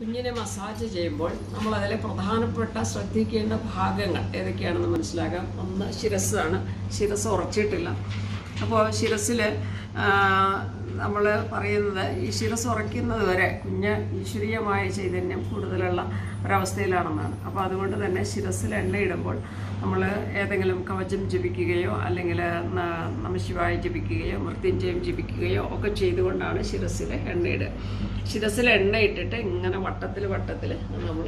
കുഞ്ഞിനെ മസാജ് ചെയ്യുമ്പോൾ നമ്മൾ അതിലെ പ്രധാനപ്പെട്ട ശ്രദ്ധിക്കേണ്ട ഭാഗങ്ങൾ ഏതൊക്കെയാണെന്ന് മനസ്സിലാക്കാം. ഒന്ന് ശിരസ്സാണ്. ശിരസ് ഉറച്ചിട്ടില്ല. അപ്പോൾ ശിരസ്സിൽ നമ്മൾ പറയുന്നത് ഈ ശിരസ് ഉറയ്ക്കുന്നത് വരെ കുഞ്ഞ് ഈശ്വരീയമായ ചൈതന്യം കൂടുതലുള്ള ഒരവസ്ഥയിലാണെന്നാണ്. അപ്പോൾ അതുകൊണ്ട് തന്നെ ശിരസ്സിൽ എണ്ണയിടുമ്പോൾ നമ്മൾ ഏതെങ്കിലും കവചം ജപിക്കുകയോ അല്ലെങ്കിൽ നമഃശിവായ ജപിക്കുകയോ മൃത്യുഞ്ജയം ജപിക്കുകയോ ഒക്കെ ചെയ്തുകൊണ്ടാണ് ശിരസ്സിൽ എണ്ണയിടുക. ശിരസ്സിൽ എണ്ണയിട്ടിട്ട് ഇങ്ങനെ വട്ടത്തിൽ നമ്മൾ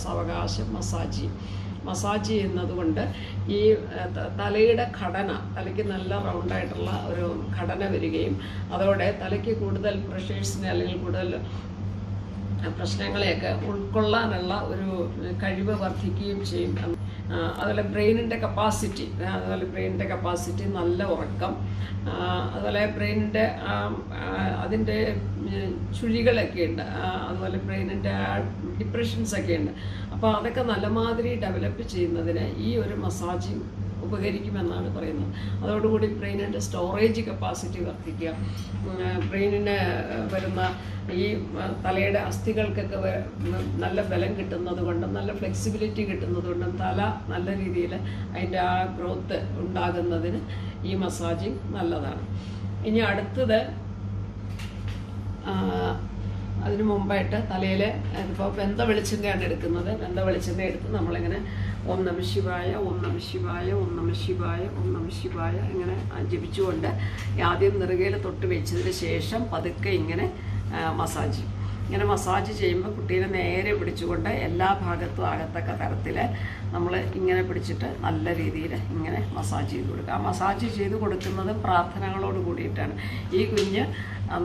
സാവകാശം മസാജ് ചെയ്യുന്നത് കൊണ്ട് ഈ തലയുടെ ഘടന, തലയ്ക്ക് നല്ല റൗണ്ടായിട്ടുള്ള ഒരു ഘടന വരികയും അതോടെ തലയ്ക്ക് കൂടുതൽ പ്രഷേഴ്സിനെ അല്ലെങ്കിൽ കൂടുതൽ പ്രശ്നങ്ങളെയൊക്കെ ഉൾക്കൊള്ളാനുള്ള ഒരു കഴിവ് വർദ്ധിക്കുകയും ചെയ്യും. അതുപോലെ ബ്രെയിനിൻ്റെ കപ്പാസിറ്റി, നല്ല ഉറക്കം, അതുപോലെ ബ്രെയിനിൻ്റെ അതിൻ്റെ ചുഴികളൊക്കെ ഉണ്ട്, അതുപോലെ ബ്രെയിനിൻ്റെ ഡിപ്രഷൻസൊക്കെ ഉണ്ട്. അപ്പോൾ അതൊക്കെ നല്ല മാതിരി ഡെവലപ്പ് ചെയ്യുന്നതിന് ഈ ഒരു മസാജിങ് ഉപകരിക്കുമെന്നാണ് പറയുന്നത്. അതോടുകൂടി ബ്രെയിനിൻ്റെ സ്റ്റോറേജ് കപ്പാസിറ്റി വർദ്ധിക്കുക, ബ്രെയിനിന് വരുന്ന ഈ തലയുടെ അസ്ഥികൾക്കൊക്കെ നല്ല ബലം കിട്ടുന്നത് കൊണ്ടും നല്ല ഫ്ലെക്സിബിലിറ്റി കിട്ടുന്നത് കൊണ്ടും തല നല്ല രീതിയിൽ അതിൻ്റെ ആ ഗ്രോത്ത് ഉണ്ടാകുന്നതിന് ഈ മസാജിങ് നല്ലതാണ്. ഇനി അടുത്തത് അതിനു മുമ്പായിട്ട് തലയിൽ ഇപ്പോൾ വെന്ത വെളിച്ചെണ്ണയാണ് എടുക്കുന്നത്. വെന്ത വെളിച്ചെണ്ണ എടുത്ത് നമ്മളിങ്ങനെ ഓം നമഃ ശിവായ, ഓം നമഃ ശിവായ, ഓം നമഃ ശിവായ, ഓം നമഃ ശിവായ ഇങ്ങനെ ജപിച്ചുകൊണ്ട് ആദ്യം നെറുകയിൽ തൊട്ട് വെച്ചതിന് ശേഷം പതുക്കെ ഇങ്ങനെ മസാജ് ചെയ്യുമ്പോൾ കുട്ടീനെ നേരെ പിടിച്ചുകൊണ്ട് എല്ലാ ഭാഗത്തും ആകത്തക്ക തരത്തിൽ നമ്മൾ ഇങ്ങനെ പിടിച്ചിട്ട് നല്ല രീതിയിൽ ഇങ്ങനെ മസാജ് ചെയ്ത് കൊടുക്കുക. ആ മസാജ് ചെയ്ത് കൊടുക്കുന്നത് പ്രാർത്ഥനകളോട് കൂടിയിട്ടാണ്. ഈ കുഞ്ഞ്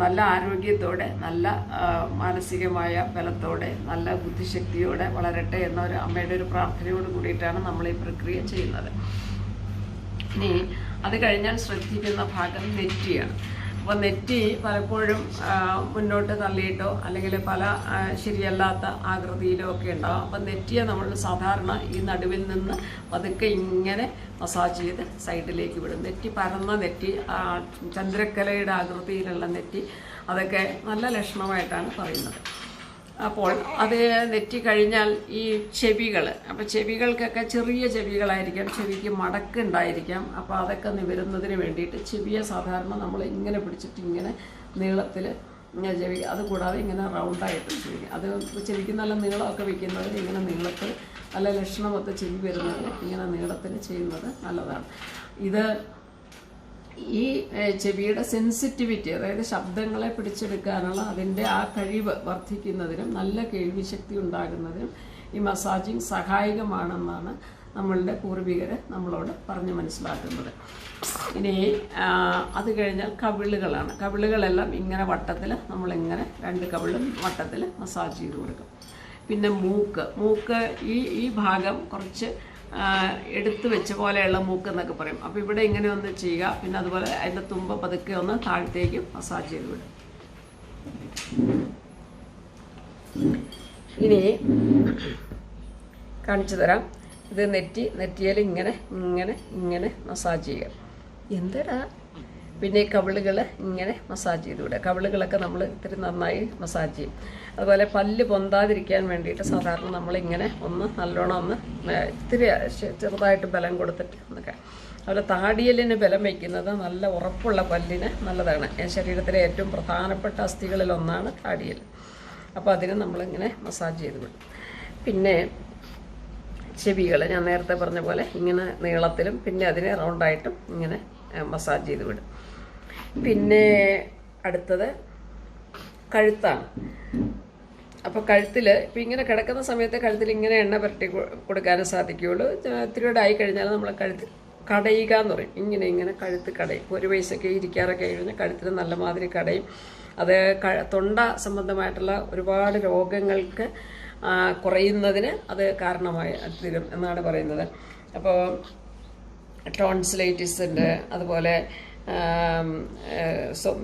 നല്ല ആരോഗ്യത്തോടെ, നല്ല മാനസികമായ ബലത്തോടെ, നല്ല ബുദ്ധിശക്തിയോടെ വളരട്ടെ എന്നൊരു അമ്മയുടെ ഒരു പ്രാർത്ഥനയോട് കൂടിയിട്ടാണ് നമ്മൾ ഈ പ്രക്രിയ ചെയ്യുന്നത്. ഇനി അത് കഴിഞ്ഞാൽ ശ്രദ്ധിക്കുന്ന ഭാഗം നെറ്റിയാണ്. അപ്പോൾ നെറ്റി പലപ്പോഴും മുന്നോട്ട് തള്ളിയിട്ടോ അല്ലെങ്കിൽ പല ശരിയല്ലാത്ത ആകൃതിയിലോ ഒക്കെ ഉണ്ടാകും. അപ്പം നെറ്റിയെ നമ്മൾ സാധാരണ ഈ നടുവിൽ നിന്ന് പതുക്കെ ഇങ്ങനെ മസാജ് ചെയ്ത് സൈഡിലേക്ക് വിടും. നെറ്റി പരന്ന നെറ്റി, ചന്ദ്രക്കലയുടെ ആകൃതിയിലുള്ള നെറ്റി, അതൊക്കെ നല്ല ലക്ഷണമായിട്ടാണ് പറയുന്നത്. അപ്പോൾ അത് നെറ്റി കഴിഞ്ഞാൽ ഈ ചെവികൾ, അപ്പോൾ ചെവികൾക്കൊക്കെ ചെറിയ ചെവികളായിരിക്കാം, ചെവിക്ക് മടക്കുണ്ടായിരിക്കാം. അപ്പോൾ അതൊക്കെ നിവരുന്നതിന് വേണ്ടിയിട്ട് ചെവിയെ സാധാരണ നമ്മൾ ഇങ്ങനെ പിടിച്ചിട്ട് ഇങ്ങനെ നീളത്തിൽ ചെവി, അതുകൂടാതെ ഇങ്ങനെ റൗണ്ടായിട്ട് ചെവി, അത് ചെവിക്ക് നല്ല നീളമൊക്കെ വയ്ക്കുന്നതിന് ഇങ്ങനെ നീളത്തിൽ നല്ല ലക്ഷണമൊത്ത ചെവി വരുന്നതിന് ഇങ്ങനെ നീളത്തിൽ ചെയ്യുന്നത് നല്ലതാണ്. ഇത് ഈ ചെവിയുടെ സെൻസിറ്റിവിറ്റി, അതായത് ശബ്ദങ്ങളെ പിടിച്ചെടുക്കാനുള്ള അതിൻ്റെ ആ കഴിവ് വർദ്ധിക്കുന്നതിനും നല്ല കേൾവിശക്തി ഉണ്ടാകുന്നതിനും ഈ മസാജിങ് സഹായകമാണെന്നാണ് നമ്മളുടെ പൂർവികർ നമ്മളോട് പറഞ്ഞ് മനസ്സിലാക്കുന്നത്. ഇനി അത് കഴിഞ്ഞാൽ കവിളുകളാണ്. കവിളുകളെല്ലാം ഇങ്ങനെ വട്ടത്തിൽ നമ്മളിങ്ങനെ രണ്ട് കവിളും വട്ടത്തിൽ മസാജ് ചെയ്ത് കൊടുക്കും. പിന്നെ മൂക്ക് ഈ ഭാഗം കുറച്ച് എടുത്തു വെച്ച പോലെയുള്ള മൂക്ക് എന്നൊക്കെ പറയും. അപ്പോൾ ഇവിടെ ഇങ്ങനെ ഒന്ന് ചെയ്യുക. പിന്നെ അതുപോലെ അതിൻ്റെ തുമ്പ പതുക്കെ ഒന്ന് താഴത്തേക്ക് മസാജ് ചെയ്ത് വിടും. ഇനി കാണിച്ചു തരാം. ഇത് നെറ്റിയിൽ ഇങ്ങനെ മസാജ് ചെയ്യുക. എന്തടാ? പിന്നെ കവിളുകൾ ഇങ്ങനെ മസാജ് ചെയ്ത് വിടുക. കവിളുകളൊക്കെ നമ്മൾ ഇത്തിരി നന്നായി മസാജ് ചെയ്യും. അതുപോലെ പല്ല് പൊന്താതിരിക്കാൻ വേണ്ടിയിട്ട് സാധാരണ നമ്മളിങ്ങനെ നല്ലോണം ഇത്തിരി ചെറുതായിട്ട് ബലം കൊടുത്തിട്ട് എന്നൊക്കെ. അതുപോലെ താടിയലിന് ബലം വയ്ക്കുന്നത് നല്ല ഉറപ്പുള്ള പല്ലിന് നല്ലതാണ്. ശരീരത്തിലെ ഏറ്റവും പ്രധാനപ്പെട്ട അസ്ഥികളിലൊന്നാണ് താടിയൽ. അപ്പോൾ അതിന് നമ്മളിങ്ങനെ മസാജ് ചെയ്ത് വിടും. പിന്നെ ചെവികൾ ഞാൻ നേരത്തെ പറഞ്ഞ പോലെ ഇങ്ങനെ നീളത്തിലും പിന്നെ അതിനെ റൗണ്ടായിട്ടും ഇങ്ങനെ മസാജ് ചെയ്ത് വിടും. പിന്നെ അടുത്തത് കഴുത്താണ്. അപ്പോൾ കഴുത്തിൽ ഇപ്പോൾ ഇങ്ങനെ കിടക്കുന്ന സമയത്ത് കഴുത്തിൽ ഇങ്ങനെ എണ്ണ പുരട്ടി കൊടുക്കാനും സാധിക്കുകയുള്ളൂ. ഇത്തിരിയോടെ ആയി കഴിഞ്ഞാൽ നമ്മൾ കഴുത്ത് കടയുക എന്ന് പറയും. ഇങ്ങനെ കഴുത്ത് കടയും. ഒരു വയസ്സൊക്കെ ഇരിക്കാറൊക്കെ കഴിഞ്ഞാൽ കഴുത്തിൽ നല്ല മാതിരി കടയും. അത് തൊണ്ട സംബന്ധമായിട്ടുള്ള ഒരുപാട് രോഗങ്ങൾക്ക് കുറയുന്നതിന് അത് കാരണമായി തീരും എന്നാണ് പറയുന്നത്. അപ്പോൾ ടോൺസിലൈറ്റിസ് ഉണ്ട്, അതുപോലെ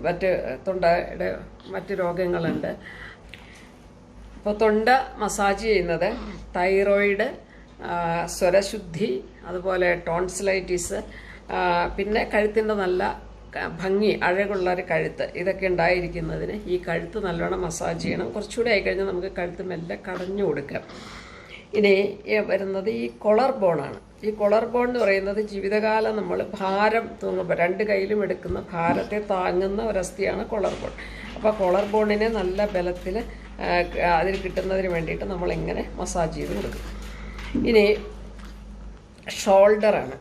മറ്റ് തൊണ്ടയുടെ മറ്റ് രോഗങ്ങളുണ്ട്. അപ്പോൾ തൊണ്ട മസാജ് ചെയ്യുന്നത് തൈറോയിഡ്, സ്വരശുദ്ധി, അതുപോലെ ടോൺസിലൈറ്റിസ്, പിന്നെ കഴുത്തിൻ്റെ നല്ല ഭംഗി, അഴകുള്ള ഒരു കഴുത്ത് ഇതൊക്കെ ഉണ്ടായിരിക്കുന്നതിന് ഈ കഴുത്ത് നല്ലോണം മസാജ് ചെയ്യണം. കുറച്ചുകൂടെ ആയിക്കഴിഞ്ഞാൽ നമുക്ക് കഴുത്ത് മെല്ലെ കടഞ്ഞു കൊടുക്കാം. ഇനി വരുന്നത് ഈ കൊളർ ബോണാണ്. ഈ കൊളർ ബോൺ എന്ന് പറയുന്നത് ജീവിതകാലം നമ്മൾ ഭാരം തൂങ്ങുമ്പോൾ 2 കൈയിലും എടുക്കുന്ന ഭാരത്തെ താങ്ങുന്ന ഒരസ്ഥിയാണ് കൊളർ ബോൺ. അപ്പോൾ കൊളർ ബോണിനെ നല്ല ബലത്തിൽ അതിൽ കിട്ടുന്നതിന് വേണ്ടിയിട്ട് നമ്മളിങ്ങനെ മസാജ് ചെയ്ത് കൊടുക്കും. ഇനി ഷോൾഡറാണ്.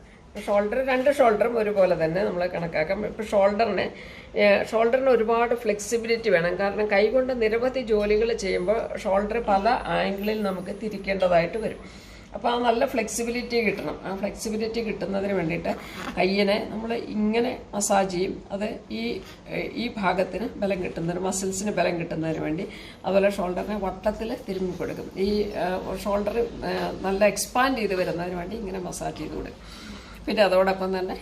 ഷോൾഡർ 2 ഷോൾഡറും ഒരുപോലെ തന്നെ നമ്മൾ കണക്കാക്കാം. ഇപ്പോൾ ഷോൾഡറിന് ഒരുപാട് ഫ്ലെക്സിബിലിറ്റി വേണം. കാരണം കൈകൊണ്ട് നിരവധി ജോലികൾ ചെയ്യുമ്പോൾ ഷോൾഡർ പല ആംഗിളിൽ നമുക്ക് തിരിക്കേണ്ടതായിട്ട് വരും. അപ്പോൾ ആ നല്ല ഫ്ലെക്സിബിലിറ്റി കിട്ടണം. ആ ഫ്ലെക്സിബിലിറ്റി കിട്ടുന്നതിന് വേണ്ടിയിട്ട് കയ്യിനെ നമ്മൾ ഇങ്ങനെ മസാജ് ചെയ്യും. അത് ഈ ഭാഗത്തിന് ബലം കിട്ടുന്നതിന്, മസിൽസിന് ബലം കിട്ടുന്നതിന് വേണ്ടി. അതുപോലെ ഷോൾഡറിനെ വട്ടത്തിൽ തിരുമ്മി കൊടുക്കും. ഈ ഷോൾഡർ നല്ല എക്സ്പാൻഡ് ചെയ്ത് വരുന്നതിന് വേണ്ടി ഇങ്ങനെ മസാജ് ചെയ്ത് കൊടുക്കും. പിന്നെ അതോടൊപ്പം തന്നെ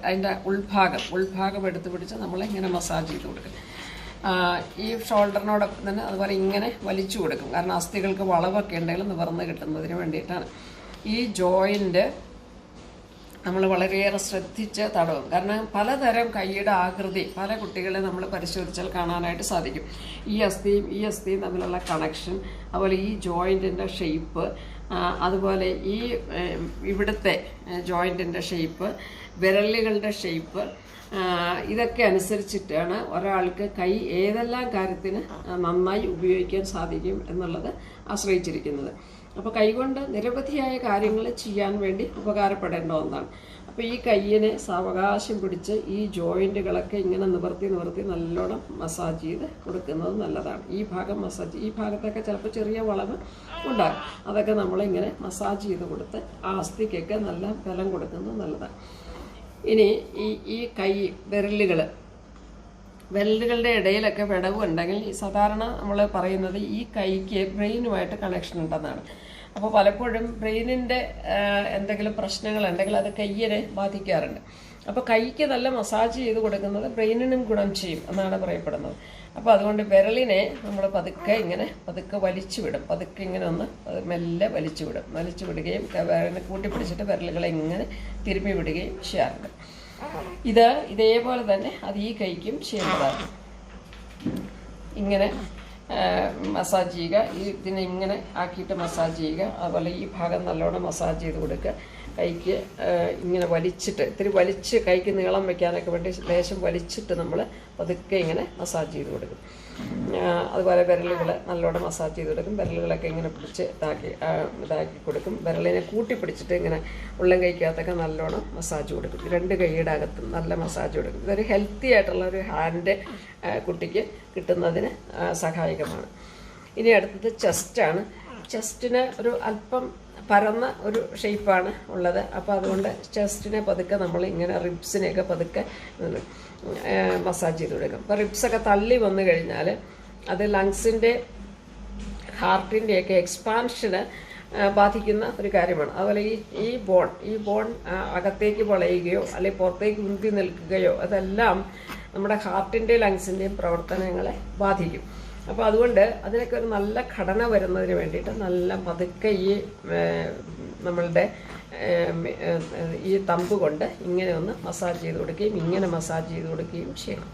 അതിൻ്റെ ഉൾഭാഗം എടുത്ത് പിടിച്ച് നമ്മളിങ്ങനെ മസാജ് ചെയ്ത് കൊടുക്കും. ഈ ഷോൾഡറിനോടൊപ്പം തന്നെ അതുപോലെ ഇങ്ങനെ വലിച്ചു കൊടുക്കും. കാരണം അസ്ഥികൾക്ക് വളവൊക്കെ ഉണ്ടെങ്കിൽ നിവർന്ന് കിട്ടുന്നതിന് വേണ്ടിയിട്ടാണ്. ഈ ജോയിൻ്റ് നമ്മൾ വളരെയേറെ ശ്രദ്ധിച്ച് തടവും. കാരണം പലതരം കൈയുടെ ആകൃതി പല കുട്ടികളെ നമ്മൾ പരിശോധിച്ചാൽ കാണാനായിട്ട് സാധിക്കും. ഈ അസ്ഥിയും തമ്മിലുള്ള കണക്ഷൻ, അതുപോലെ ഈ ജോയിൻറ്റിൻ്റെ ഷേപ്പ്, അതുപോലെ ഈ ഇവിടുത്തെ ജോയിൻറ്റിൻ്റെ ഷേപ്പ്, വിരലുകളുടെ ഷേപ്പ്, ഇതൊക്കെ അനുസരിച്ചിട്ടാണ് ഒരാൾക്ക് കൈ ഏതെല്ലാം കാര്യത്തിന് നന്നായി ഉപയോഗിക്കാൻ സാധിക്കും എന്നുള്ളത് ആശ്രയിച്ചിരിക്കുന്നത്. അപ്പോൾ കൈകൊണ്ട് നിരവധിയായ കാര്യങ്ങൾ ചെയ്യാൻ വേണ്ടി ഉപകാരപ്പെടേണ്ട ഒന്നാണ്. അപ്പോൾ ഈ കയ്യിനെ സാവകാശം പിടിച്ച് ഈ ജോയിൻറ്റുകളൊക്കെ ഇങ്ങനെ നിവർത്തി നല്ലോണം മസാജ് ചെയ്ത് കൊടുക്കുന്നത് നല്ലതാണ്. ഈ ഭാഗത്തൊക്കെ ചിലപ്പോൾ ചെറിയ വളവ് ഉണ്ടാകും. അതൊക്കെ നമ്മളിങ്ങനെ മസാജ് ചെയ്ത് കൊടുത്ത് ആ അസ്ഥിക്കൊക്കെ നല്ല ബലം കൊടുക്കുന്നത് നല്ലതാണ്. ഇനി ഈ കൈ വിരലുകളുടെ ഇടയിലൊക്കെ വിടവ് ഉണ്ടെങ്കിൽ സാധാരണ നമ്മൾ പറയുന്നത് ഈ കൈക്ക് ബ്രെയിനുമായിട്ട് കണക്ഷൻ ഉണ്ടെന്നാണ്. അപ്പോൾ പലപ്പോഴും ബ്രെയിനിൻ്റെ എന്തെങ്കിലും പ്രശ്നങ്ങളുണ്ടെങ്കിൽ അത് കയ്യിനെ ബാധിക്കാറുണ്ട്. അപ്പോൾ കൈക്ക് നല്ല മസാജ് ചെയ്ത് കൊടുക്കുന്നത് ബ്രെയിനിനും ഗുണം ചെയ്യും എന്നാണ് പറയപ്പെടുന്നത്. അപ്പോൾ അതുകൊണ്ട് വിരലിനെ നമ്മൾ പതുക്കെ വലിച്ചു വിടും. പതുക്കെ ഇങ്ങനെ ഒന്ന് മെല്ലെ വലിച്ചു വിടുകയും വിരലിനെ കൂട്ടിപ്പിടിച്ചിട്ട് വിരലുകളെ ഇങ്ങനെ തിരുമ്മി വിടുകയും ചെയ്യാറുണ്ട്. ഇതേപോലെ തന്നെ അത് ഈ കൈക്കും ചെയ്യേണ്ടതാണ്. ഇങ്ങനെ മസാജ് ചെയ്യുക. ഇതിനെ ഇങ്ങനെ ആക്കിയിട്ട് മസാജ് ചെയ്യുക. അതുപോലെ ഈ ഭാഗം നല്ലോണം മസാജ് ചെയ്ത് കൊടുക്കുക. കൈക്ക് ഇങ്ങനെ ഇത്തിരി വലിച്ച് കൈക്ക് നീളം വയ്ക്കാനൊക്കെ വേണ്ടി ലേശം വലിച്ചിട്ട് നമ്മൾ പതുക്കെ ഇങ്ങനെ മസാജ് ചെയ്ത് കൊടുക്കും. അതുപോലെ വിരലുകൾ നല്ലോണം മസാജ് ചെയ്ത് കൊടുക്കും. വിരലുകളൊക്കെ ഇങ്ങനെ പിടിച്ച് ഇതാക്കി കൊടുക്കും. വിരലിനെ കൂട്ടിപ്പിടിച്ചിട്ട് ഇങ്ങനെ ഉള്ളം കൈക്കകത്തൊക്കെ നല്ലോണം മസാജ് കൊടുക്കും. 2 കൈയുടെ അകത്തും നല്ല മസാജ് കൊടുക്കും. ഇതൊരു ഹെൽത്തി ആയിട്ടുള്ള ഒരു ഹാൻഡ് കുട്ടിക്ക് കിട്ടുന്നതിന് സഹായകമാണ്. ഇനി അടുത്തത് ചെസ്റ്റാണ്. ചെസ്റ്റിന് ഒരു അല്പം പരന്ന ഒരു ഷേപ്പാണ് ഉള്ളത്. അപ്പോൾ അതുകൊണ്ട് ചെസ്റ്റിനെ പതുക്കെ നമ്മൾ ഇങ്ങനെ റിബ്സിനെയൊക്കെ പതുക്കെ മസാജ് ചെയ്ത് കൊടുക്കും. അപ്പോൾ റിബ്സൊക്കെ തള്ളി വന്നു കഴിഞ്ഞാൽ അത് ലങ്സിൻ്റെ ഹാർട്ടിൻ്റെയൊക്കെ എക്സ്പാൻഷന് ബാധിക്കുന്ന ഒരു കാര്യമാണ്. അതുപോലെ ഈ ബോൺ അകത്തേക്ക് വളയുകയോ അല്ലെങ്കിൽ പുറത്തേക്ക് ഉന്തി നിൽക്കുകയോ അതെല്ലാം നമ്മുടെ ഹാർട്ടിൻ്റെയും ലങ്സിൻ്റെയും പ്രവർത്തനങ്ങളെ ബാധിക്കും. അപ്പോൾ അതുകൊണ്ട് അതിനൊക്കെ ഒരു നല്ല ഘടന വരുന്നതിന് വേണ്ടിയിട്ട് നല്ല പതുക്കെ നമ്മളുടെ ഈ തമ്പ് കൊണ്ട് ഇങ്ങനെ ഒന്ന് മസാജ് ചെയ്ത് കൊടുക്കുകയും ഇങ്ങനെ മസാജ് ചെയ്ത് കൊടുക്കുകയും ചെയ്യണം.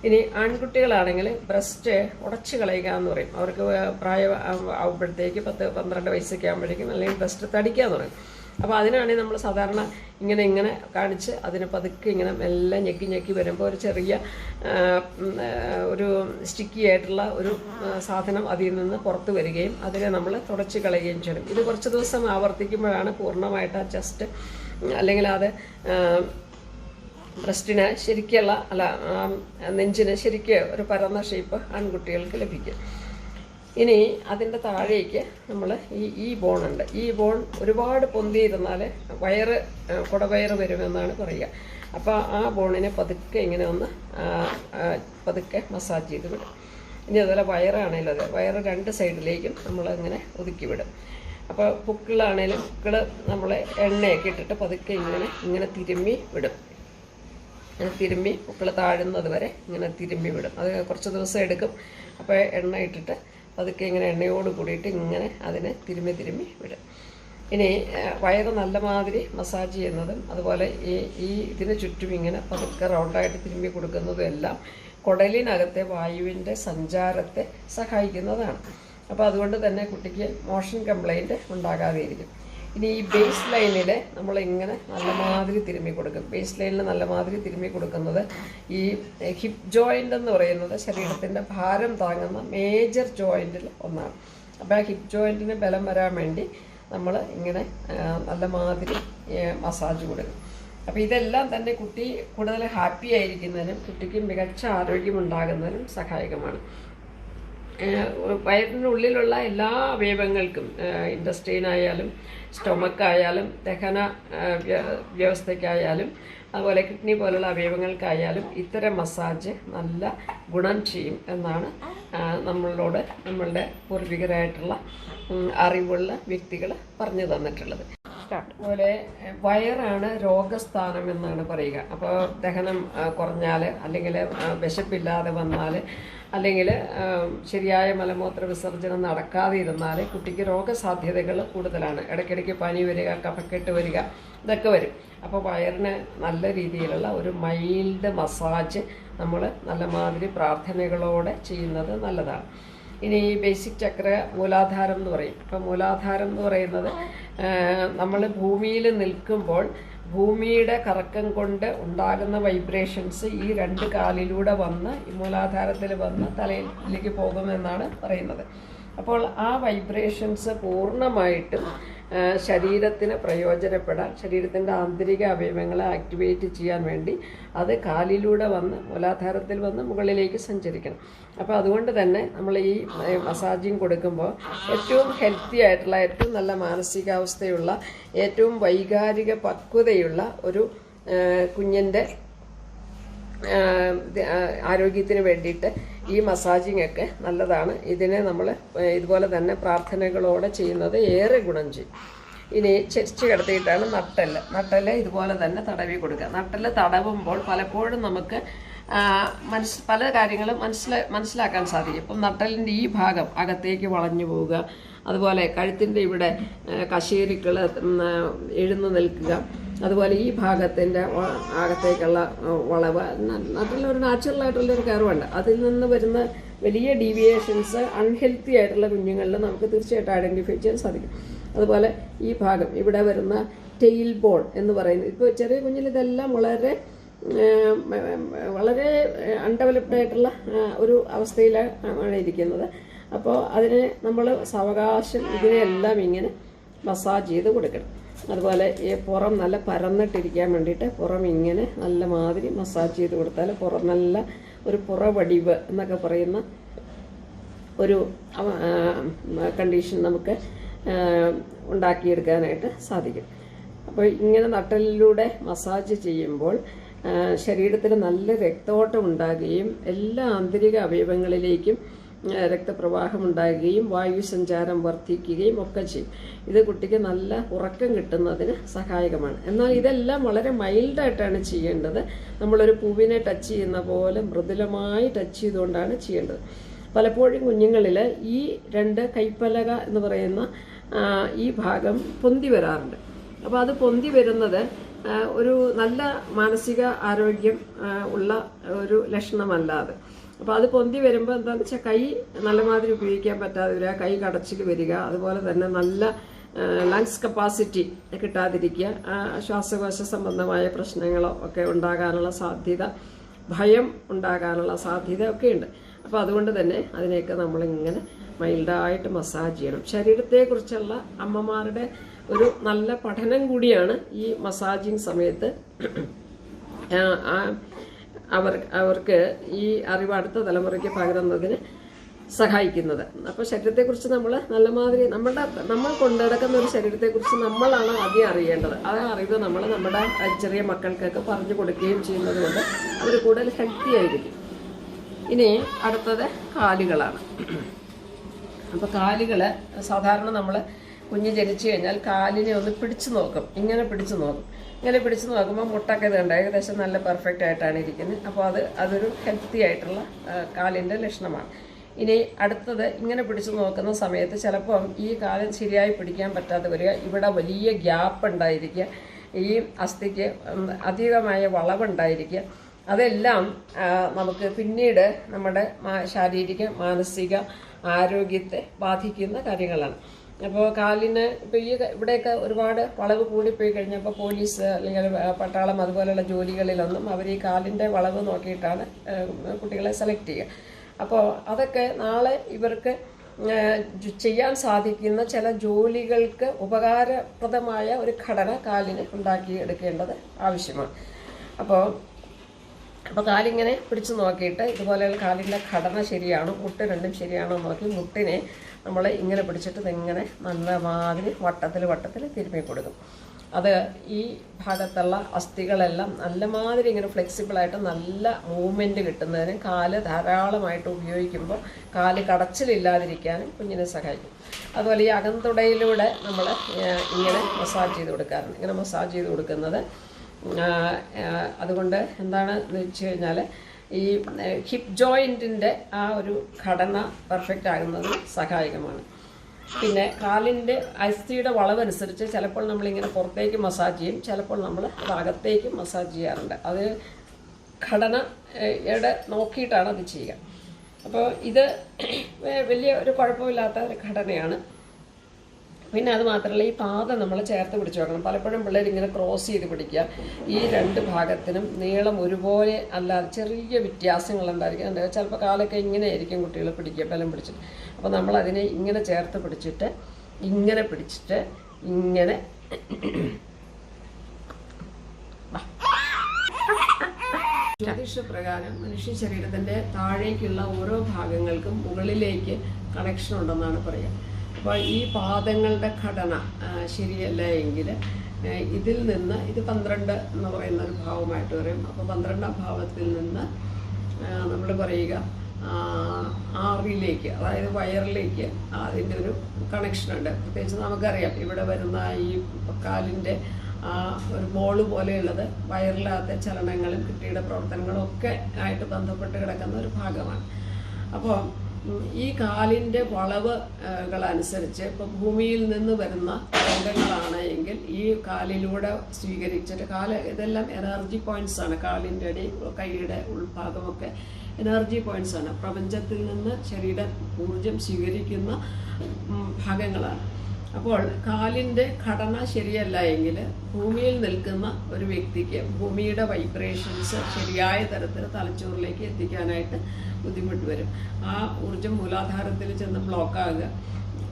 ഇനി ആൺകുട്ടികളാണെങ്കിൽ ബ്രസ്റ്റ് ഉടച്ച് കളയുക എന്ന് പറയും. അവർക്ക് പ്രായം ആവുമ്പോഴത്തേക്ക് 10-12 വയസ്സൊക്കെ ആകുമ്പോഴേക്കും അല്ലെങ്കിൽ ബ്രസ്റ്റ് തടിക്കാൻ തുടങ്ങും. അപ്പോൾ അതിനാണെങ്കിൽ നമ്മൾ സാധാരണ ഇങ്ങനെ കാണിച്ച് അതിനെ പതുക്കെ ഇങ്ങനെ മെല്ലെ ഞെക്കി വരുമ്പോൾ ഒരു ചെറിയ ഒരു സ്റ്റിക്കി ആയിട്ടുള്ള ഒരു സാധനം അതിൽ നിന്ന് പുറത്ത് വരികയും അതിനെ നമ്മൾ തുടച്ച് കളയുകയും ചെയ്യണം. ഇത് കുറച്ച് ദിവസം ആവർത്തിക്കുമ്പോഴാണ് പൂർണ്ണമായിട്ട് ആ ചെസ്റ്റ് അല്ലെങ്കിൽ അത് ബ്രസ്റ്റിന് നെഞ്ചിന് ശരിക്ക് ഒരു പരന്ന ഷേപ്പ് ആൺകുട്ടികൾക്ക് ലഭിക്കും. ഇനി അതിൻ്റെ താഴേക്ക് നമ്മൾ ഈ ബോണുണ്ട്. ഈ ബോൺ ഒരുപാട് പൊന്തിയിരുന്നാൽ കുടവയറ് വരുമെന്നാണ് പറയുക. അപ്പോൾ ആ ബോണിനെ പതുക്കെ ഇങ്ങനെ ഒന്ന് പതുക്കെ മസാജ് ചെയ്ത് വിടും. ഇനി അതുപോലെ വയറാണെങ്കിലും അതെ, വയറ് 2 സൈഡിലേക്കും നമ്മളിങ്ങനെ ഒതുക്കി വിടും. അപ്പോൾ പുക്കിളാണേലും പുക്കിൾ നമ്മൾ എണ്ണയൊക്കെ ഇട്ടിട്ട് പതുക്കെ ഇങ്ങനെ തിരുമ്മി വിടും. തിരുമ്മി പുക്കിൾ താഴുന്നത് വരെ ഇങ്ങനെ തിരുമ്മി വിടും. അത് കുറച്ച് ദിവസം എടുക്കും. അപ്പോൾ എണ്ണ ഇട്ടിട്ട് പതുക്കെ ഇങ്ങനെ എണ്ണയോട് കൂടിയിട്ട് ഇങ്ങനെ അതിനെ തിരുമ്മി വിടും. ഇനി വയറ് നല്ല മാതിരി മസാജ് ചെയ്യുന്നതും അതുപോലെ ഇതിന് ചുറ്റും ഇങ്ങനെ പതുക്കെ റൗണ്ടായിട്ട് തിരുമ്പി കൊടുക്കുന്നതും എല്ലാം കുടലിനകത്തെ വായുവിൻ്റെ സഞ്ചാരത്തെ സഹായിക്കുന്നതാണ്. അപ്പോൾ അതുകൊണ്ട് തന്നെ കുട്ടിക്ക് മോഷൻ കംപ്ലൈൻറ്റ് ഉണ്ടാകാതെയിരിക്കും. ഇനി ഈ ബേസ് ലൈനിൽ നമ്മളിങ്ങനെ നല്ല മാതിരി തിരുമ്മി കൊടുക്കും. ബേസ് ലൈനിൽ നല്ല മാതിരി തിരുമ്മി കൊടുക്കുന്നത് ഈ ഹിപ്പ് ജോയിൻ്റ് എന്ന് പറയുന്നത് ശരീരത്തിൻ്റെ ഭാരം താങ്ങുന്ന മേജർ ജോയിൻറ്റിൽ ഒന്നാണ്. അപ്പോൾ ആ ഹിപ്പ് ജോയിൻറ്റിന് ബലം വരാൻ വേണ്ടി നമ്മൾ ഇങ്ങനെ നല്ല മാതിരി മസാജ് കൊടുക്കും. അപ്പോൾ ഇതെല്ലാം തന്നെ കുട്ടി കൂടുതൽ ഹാപ്പി ആയിരിക്കുന്നതിനും കുട്ടിക്ക് മികച്ച ആരോഗ്യമുണ്ടാകുന്നതിനും സഹായകമാണ്. വയറിനുള്ളിലുള്ള എല്ലാ അവയവങ്ങൾക്കും, ഇൻഡസ്ട്രീനായാലും സ്റ്റൊമക്കായാലും ദഹന വ്യവസ്ഥയ്ക്കായാലും അതുപോലെ കിഡ്നി പോലുള്ള അവയവങ്ങൾക്കായാലും ഇത്തരം മസാജ് നല്ല ഗുണം ചെയ്യും എന്നാണ് നമ്മളുടെ പൂർവികരായിട്ടുള്ള അറിവുള്ള വ്യക്തികൾ പറഞ്ഞു തന്നിട്ടുള്ളത്. അതുപോലെ വയറാണ് രോഗസ്ഥാനം എന്നാണ് പറയുക. അപ്പോൾ ദഹനം കുറഞ്ഞാൽ, അല്ലെങ്കിൽ വിശപ്പില്ലാതെ വന്നാൽ, അല്ലെങ്കിൽ ശരിയായ മലമൂത്ര വിസർജനം നടക്കാതെ ഇരുന്നാൽ കുട്ടിക്ക് രോഗസാധ്യതകൾ കൂടുതലാണ്. ഇടയ്ക്കിടയ്ക്ക് പനി വരിക, കഫക്കെട്ട് വരിക, ഇതൊക്കെ വരും. അപ്പോൾ വയറിന് നല്ല രീതിയിലുള്ള ഒരു മൈൽഡ് മസാജ് നമ്മൾ നല്ല മാതിരി പ്രാർത്ഥനകളോടെ ചെയ്യുന്നത് നല്ലതാണ്. ഇനി ഈ ബേസിക് ചക്ര മൂലാധാരം എന്ന് പറയും. അപ്പോൾ മൂലാധാരം എന്ന് പറയുന്നത് നമ്മൾ ഭൂമിയിൽ നിൽക്കുമ്പോൾ ഭൂമിയുടെ കറക്കം കൊണ്ട് ഉണ്ടാകുന്ന വൈബ്രേഷൻസ് ഈ രണ്ട് കാലിലൂടെ വന്ന് ഈ മൂലാധാരത്തിൽ വന്ന് തലയിലേക്ക് പോകുമെന്നാണ് പറയുന്നത്. അപ്പോൾ ആ വൈബ്രേഷൻസ് പൂർണ്ണമായിട്ടും ശരീരത്തിന് പ്രയോജനപ്പെടാൻ, ശരീരത്തിൻ്റെ ആന്തരിക അവയവങ്ങളെ ആക്ടിവേറ്റ് ചെയ്യാൻ വേണ്ടി അത് കാലിലൂടെ വന്ന് മൂലാധാരത്തിൽ വന്ന് മുകളിലേക്ക് സഞ്ചരിക്കണം. അപ്പോൾ അതുകൊണ്ട് തന്നെ നമ്മൾ ഈ മസാജിങ് കൊടുക്കുമ്പോൾ ഏറ്റവും ഹെൽത്തി ആയിട്ടുള്ള, ഏറ്റവും നല്ല മാനസികാവസ്ഥയുള്ള, ഏറ്റവും വൈകാരിക പക്വതയുള്ള ഒരു കുഞ്ഞിൻ്റെ ആരോഗ്യത്തിന് വേണ്ടിയിട്ട് ഈ മസാജിങ് ഒക്കെ നല്ലതാണ്. ഇതിനെ നമ്മൾ ഇതുപോലെ തന്നെ പ്രാർത്ഥനകളോടെ ചെയ്യുന്നത് ഏറെ ഗുണം ചെയ്യും. ഇനി ചെരിച്ച് കിടത്തിയിട്ടാണ് നട്ടെല്ല് ഇതുപോലെ തന്നെ തടവി കൊടുക്കുക. നട്ടെല്ല് തടവുമ്പോൾ പലപ്പോഴും നമുക്ക് പല കാര്യങ്ങളും മനസ്സിലാക്കാൻ സാധിക്കും. ഇപ്പം നട്ടെല്ലിൻ്റെ ഈ ഭാഗം അകത്തേക്ക് വളഞ്ഞു പോവുക, അതുപോലെ കഴുത്തിൻ്റെ ഇവിടെ കശേരുക്കൾ എഴുന്നു നിൽക്കുക, അതുപോലെ ഈ ഭാഗത്തിൻ്റെ അകത്തേക്കുള്ള വളവ്, നട്ടെല്ലൊരു നാച്ചുറലായിട്ടുള്ളൊരു കർവുണ്ട്. അതിൽ നിന്ന് വരുന്ന വലിയ ഡീവിയേഷൻസ് അൺഹെൽത്തി ആയിട്ടുള്ള കുഞ്ഞുങ്ങളിൽ നമുക്ക് തീർച്ചയായിട്ടും ഐഡൻറ്റിഫൈ ചെയ്യാൻ സാധിക്കും. അതുപോലെ ഈ ഭാഗം ഇവിടെ വരുന്ന ടെയിൽ ബോൺ എന്ന് പറയുന്നത്, ഇപ്പോൾ ചെറിയ കുഞ്ഞിൽ ഇതെല്ലാം വളരെ അൺഡെവലപ്ഡ് ആയിട്ടുള്ള ഒരു അവസ്ഥയിലാണ് ഇരിക്കുന്നത്. അപ്പോൾ അതിനെ നമ്മൾ സാവകാശം ഇതിനെല്ലാം ഇങ്ങനെ മസാജ് ചെയ്ത് കൊടുക്കണം. അതുപോലെ ഈ പുറം നല്ല പരന്നിട്ടിരിക്കാൻ വേണ്ടിയിട്ട് പുറം ഇങ്ങനെ നല്ല മാതിരി മസാജ് ചെയ്ത് കൊടുത്താൽ പുറം നല്ല ഒരു പുറവടിവ് എന്നൊക്കെ പറയുന്ന ഒരു കണ്ടീഷൻ നമുക്ക് ഉണ്ടാക്കിയെടുക്കാനായിട്ട് സാധിക്കും. അപ്പോൾ ഇങ്ങനെ നട്ടെല്ലിലൂടെ മസാജ് ചെയ്യുമ്പോൾ ശരീരത്തിൽ നല്ല രക്തോട്ടം ഉണ്ടാകുകയും എല്ലാ ആന്തരിക അവയവങ്ങളിലേക്കും രക്തപ്രവാഹം ഉണ്ടാകുകയും വായുസഞ്ചാരം വർദ്ധിക്കുകയും ഒക്കെ ചെയ്യും. ഇത് കുട്ടിക്ക് നല്ല ഉറക്കം കിട്ടുന്നതിന് സഹായകമാണ്. എന്നാൽ ഇതെല്ലാം വളരെ മൈൽഡായിട്ടാണ് ചെയ്യേണ്ടത്. നമ്മളൊരു പൂവിനെ ടച്ച് ചെയ്യുന്ന പോലെ മൃദുലമായി ടച്ച് ചെയ്തുകൊണ്ടാണ് ചെയ്യേണ്ടത്. പലപ്പോഴും കുഞ്ഞുങ്ങളിൽ ഈ രണ്ട് കൈപ്പലക എന്ന് പറയുന്ന ഈ ഭാഗം പൊന്തി വരാറുണ്ട്. അപ്പോൾ അത് പൊന്തി വരുന്നത് ഒരു നല്ല മാനസിക ആരോഗ്യം ഉള്ള ഒരു ലക്ഷണമല്ലാതെ. അപ്പോൾ അത് പൊന്തി വരുമ്പോൾ എന്താണെന്ന് വെച്ചാൽ കൈ നല്ല മാതിരി ഉപയോഗിക്കാൻ പറ്റാതെ വരിക, കൈ കടച്ചിൽ വരിക, അതുപോലെ തന്നെ നല്ല ലങ്സ് കപ്പാസിറ്റി കിട്ടാതിരിക്കുക, ശ്വാസകോശ സംബന്ധമായ പ്രശ്നങ്ങളോ ഒക്കെ ഉണ്ടാകാനുള്ള സാധ്യത, ഭയം ഉണ്ടാകാനുള്ള സാധ്യത ഒക്കെ ഉണ്ട്. അപ്പോൾ അതുകൊണ്ട് തന്നെ അതിനെയൊക്കെ നമ്മളിങ്ങനെ മൈൽഡായിട്ട് മസാജ് ചെയ്യണം. ശരീരത്തെക്കുറിച്ചുള്ള അമ്മമാരുടെ ഒരു നല്ല പഠനം കൂടിയാണ് ഈ മസാജിങ് സമയത്ത് അവർക്ക് ഈ അറിവ് അടുത്ത തലമുറയ്ക്ക് പകരുന്നതിന് സഹായിക്കുന്നത്. അപ്പോൾ ശരീരത്തെക്കുറിച്ച് നമ്മൾ നല്ല മാതിരി നമ്മൾ കൊണ്ടുനടക്കുന്ന ഒരു ശരീരത്തെക്കുറിച്ച് നമ്മളാണ് ആദ്യം അറിയേണ്ടത്. ആ അറിവ് നമ്മൾ നമ്മുടെ ചെറിയ മക്കൾക്കൊക്കെ പറഞ്ഞു കൊടുക്കുകയും ചെയ്യുന്നത് കൊണ്ട് അവർ കൂടുതൽ ഹെൽത്തി ആയിരിക്കും. ഇനി അടുത്തത് കാലുകളാണ്. അപ്പോൾ കാലുകൾ സാധാരണ നമ്മൾ കുഞ്ഞ് ജനിച്ചു കഴിഞ്ഞാൽ കാലിനെ ഒന്ന് പിടിച്ചു നോക്കും. ഇങ്ങനെ പിടിച്ചു നോക്കുമ്പോൾ മുട്ടൊക്കെ ഇതുണ്ട് ഏകദേശം നല്ല പെർഫെക്റ്റ് ആയിട്ടാണ് ഇരിക്കുന്നത്. അപ്പോൾ അതൊരു ഹെൽത്തി ആയിട്ടുള്ള കാലിൻ്റെ ലക്ഷണമാണ്. ഇനി അടുത്തത് ഇങ്ങനെ പിടിച്ചു നോക്കുന്ന സമയത്ത് ചിലപ്പം ഈ കാലം ശരിയായി പിടിക്കാൻ പറ്റാതെ വരിക, ഇവിടെ വലിയ ഗ്യാപ്പ് ഉണ്ടായിരിക്കുക, ഈ അസ്ഥിക്ക് അധികമായ വളവുണ്ടായിരിക്കുക. അതെല്ലാം നമുക്ക് പിന്നീട് നമ്മുടെ ശാരീരിക മാനസിക ആരോഗ്യത്തെ ബാധിക്കുന്ന കാര്യങ്ങളാണ്. അപ്പോൾ കാലിന് ഇപ്പോൾ ഈ ഇവിടെയൊക്കെ ഒരുപാട് വളവ് കൂടിപ്പോയി കഴിഞ്ഞപ്പോൾ പോലീസ് അല്ലെങ്കിൽ പട്ടാളം അതുപോലെയുള്ള ജോലികളിലൊന്നും അവർ ഈ കാലിൻ്റെ വളവ് നോക്കിയിട്ടാണ് കുട്ടികളെ സെലക്ട് ചെയ്യുക. അപ്പോൾ അതൊക്കെ നാളെ ഇവർക്ക് ചെയ്യാൻ സാധിക്കുന്ന ചില ജോലികൾക്ക് ഉപകാരപ്രദമായ ഒരു ഘടന കാലിന് ഉണ്ടാക്കിയെടുക്കേണ്ടത് ആവശ്യമാണ്. അപ്പോൾ കാലിങ്ങനെ പിടിച്ചു നോക്കിയിട്ട് ഇതുപോലെയുള്ള കാലിൻ്റെ ഘടന ശരിയാണോ, മുട്ട് രണ്ടും ശരിയാണോ നോക്കി മുട്ടിനെ നമ്മൾ ഇങ്ങനെ പിടിച്ചിട്ട് ഇതിങ്ങനെ നല്ല മാതിരി വട്ടത്തിൽ തിരുമ്മി കൊടുക്കും. അത് ഈ ഭാഗത്തുള്ള അസ്ഥികളെല്ലാം നല്ല മാതിരി ഇങ്ങനെ ഫ്ലെക്സിബിളായിട്ട് നല്ല മൂവ്മെൻറ്റ് കിട്ടുന്നതിന് കാല് ധാരാളമായിട്ട് ഉപയോഗിക്കുമ്പോൾ കാല് കടച്ചിലില്ലാതിരിക്കാനും കുഞ്ഞിനെ സഹായിക്കും. അതുപോലെ ഈ അകംതുടയിലൂടെ നമ്മൾ ഇങ്ങനെ മസാജ് ചെയ്ത് കൊടുക്കാറുണ്ട്. ഇങ്ങനെ മസാജ് ചെയ്ത് കൊടുക്കുന്നത് അതുകൊണ്ട് എന്താണെന്ന് വെച്ച് കഴിഞ്ഞാൽ ഈ ഹിപ്പ് ജോയിൻറ്റിൻ്റെ ആ ഒരു ഘടന പെർഫെക്റ്റ് ആകുന്നതിന് സഹായകമാണ്. പിന്നെ കാലിൻ്റെ അസ്ഥിയുടെ വളവനുസരിച്ച് ചിലപ്പോൾ നമ്മളിങ്ങനെ പുറത്തേക്ക് മസാജ് ചെയ്യും, ചിലപ്പോൾ നമ്മൾ അത് അകത്തേക്ക് മസാജ് ചെയ്യാറുണ്ട്. അത് ഘടനയുടെ നോക്കിയിട്ടാണ് അത് ചെയ്യുക. അപ്പോൾ ഇത് വലിയ ഒരു കുഴപ്പമില്ലാത്ത ഒരു ഘടനയാണ്. പിന്നെ അത് മാത്രമല്ല, ഈ പാദം നമ്മൾ ചേർത്ത് പിടിച്ച് വെക്കണം. പലപ്പോഴും പിള്ളേർ ഇങ്ങനെ ക്രോസ് ചെയ്ത് പിടിക്കുക. ഈ രണ്ട് ഭാഗത്തിനും നീളം ഒരുപോലെ അല്ലാതെ ചെറിയ വ്യത്യാസങ്ങളുണ്ടായിരിക്കും. ചിലപ്പോൾ കാലൊക്കെ ഇങ്ങനെ ആയിരിക്കും കുട്ടികൾ പിടിക്കുക, ബലം പിടിച്ചിട്ട്. അപ്പോൾ നമ്മളതിനെ ഇങ്ങനെ ചേർത്ത് പിടിച്ചിട്ട് ഇങ്ങനെ ജ്യോതിഷപ്രകാരം മനുഷ്യ ശരീരത്തിൻ്റെ താഴേക്കുള്ള ഓരോ ഭാഗങ്ങൾക്കും മുകളിലേക്ക് കണക്ഷൻ ഉണ്ടെന്നാണ് പറയുക. അപ്പോൾ ഈ പാദങ്ങളുടെ ഘടന ശരിയല്ല എങ്കിൽ ഇതിൽ നിന്ന് ഇത് 12 എന്ന് പറയുന്ന ഒരു ഭാവമായിട്ട് വരും. അപ്പോൾ 12ാം ഭാവത്തിൽ നിന്ന് നമ്മൾ പറയുക 6ലേക്ക്, അതായത് വയറിലേക്ക് അതിൻ്റെ ഒരു കണക്ഷനുണ്ട്. പ്രത്യേകിച്ച് നമുക്കറിയാം ഇവിടെ വരുന്ന ഈ കാലിൻ്റെ ഒരു ബോള് പോലെയുള്ളത് വയറിലകത്തെ ചലനങ്ങളും കിട്ടിയുടെ പ്രവർത്തനങ്ങളും ഒക്കെ ആയിട്ട് ബന്ധപ്പെട്ട് കിടക്കുന്ന ഒരു ഭാഗമാണ്. അപ്പോൾ ഈ കാലിൻ്റെ വളവുകളനുസരിച്ച് ഇപ്പോൾ ഭൂമിയിൽ നിന്ന് വരുന്ന തരംഗങ്ങളാണ് എങ്കിൽ ഈ കാലിലൂടെ സ്വീകരിച്ചിട്ട് ഇതെല്ലാം എനർജി പോയിന്റ്സ് ആണ്. കാലിൻ്റെ അടി, കൈയുടെ ഉൾഭാഗമൊക്കെ എനർജി പോയിന്റ്സ് ആണ്. പ്രപഞ്ചത്തിൽ നിന്ന് ശരീരം ഊർജം സ്വീകരിക്കുന്ന ഭാഗങ്ങളാണ്. അപ്പോൾ കാലിൻ്റെ ഘടന ശരിയല്ല എങ്കിൽ ഭൂമിയിൽ നിൽക്കുന്ന ഒരു വ്യക്തിക്ക് ഭൂമിയുടെ വൈബ്രേഷൻസ് ശരിയായ തരത്തിൽ തലച്ചോറിലേക്ക് എത്തിക്കാനായിട്ട് ബുദ്ധിമുട്ട് വരും. ആ ഊർജ്ജം മൂലാധാരത്തിൽ ചെന്ന് ബ്ലോക്കാകുക.